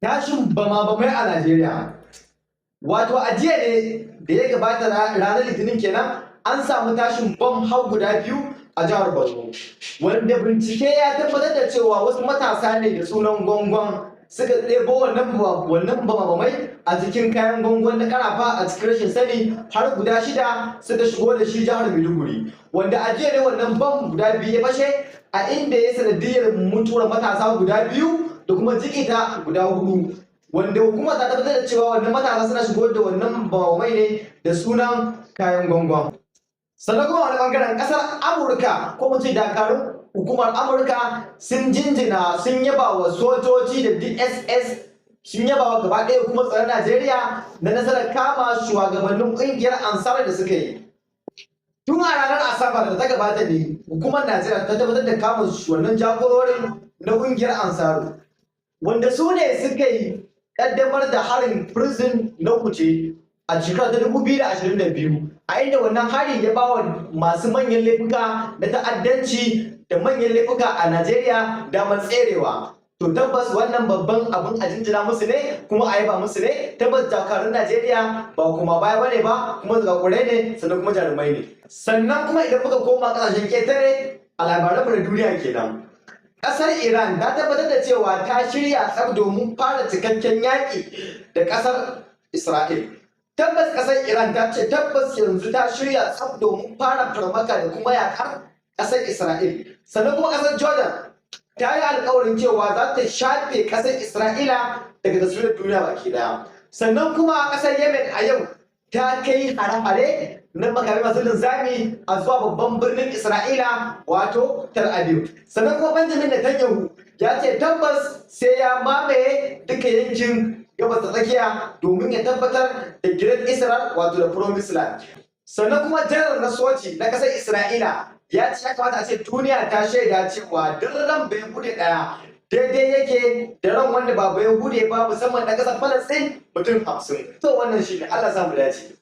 tashin bama-bamai a Najeriya. Wato a jiya ne da ya gabata ranar Litinin kenan an samu tashin bom har guda biyu a jihar Borno. Wanda bincike ya tabbatar da cewa wasu matasa ne da sunan gwangwan suka ɗebo wannan bama-bamai a cikin kayan gwangwan na karafa a cikin rashin sani har guda 6 suka shigo da shi jihar Maiduguri. Wanda a jiya ne wannan bom guda biyu ya fashe a inda ya sanadiyar mutuwar matasa guda 2 da kuma jikita guda 4. Wanda hukuma ta tabbatar da cewa wannan matasa suna shigo da wannan bamai ne da sunan kayan gwangwan. Sannan kuma wani bangaren kasar Amurka ko mu ce dakarun hukumar Amurka sun jinjina sun yaba wa sojoji da DSS sun yaba wa gaba ɗaya kuma tsaron Najeriya da nasarar kama shugabannin ƙungiyar Ansar da suka yi. Tun a ranar Asabar da ta gabata ne hukumar Najeriya ta tabbatar da kama wannan jagororin na ƙungiyar Ansar, wanda su ne suka yi ƙaddamar da harin prison na Kuje a shekarar ta 2022, a inda wannan hari ya ba wa masu manyan laifuka na ta'addanci da manyan laifuka a Najeriya damar tserewa. To tabbas wannan babban abin a jinjina musu ne kuma a yaba musu ne. Tabbas dakarun Najeriya ba kuma baya bane ba, kuma zakakurai ne sannan kuma jarumai ne. Sannan kuma idan muka koma ƙasashen ƙetare a labaranmu na duniya kenan. Ƙasar Iran ta tabbatar da cewa ta shirya tsaf domin fara cikakken yaƙi da ƙasar Isra'il. Tabbas ƙasar Iran ta ce tabbas yanzu ta shirya tsaf domin fara farmaka da kuma yaƙar ƙasar Isra'il. Sannan kuma ƙasar Jordan ta yi alƙawarin cewa za ta shafe ƙasar Isra'ila daga taswirar duniya baki ɗaya. Sannan kuma ƙasar Yemen a yau ta kai hare-hare na makamai masu linzami a zuwa babban birnin Isra'ila wato Tel Aviv. Sannan kuma Benjamin Netanyahu ya ce tabbas sai ya mamaye duka yankin gabas ta tsakiya domin ya tabbatar da Great Israel wato da Promised Land. Sannan kuma janar na soji na ƙasar Isra'ila ya ce ya kamata a ce duniya ta shaida cewa duk ran Bayahude ɗaya daidai yake da ran wanda ba Bayahude ba, musamman na ƙasar Falasɗin mutum 50. To wannan shi ne, Allah samu dace.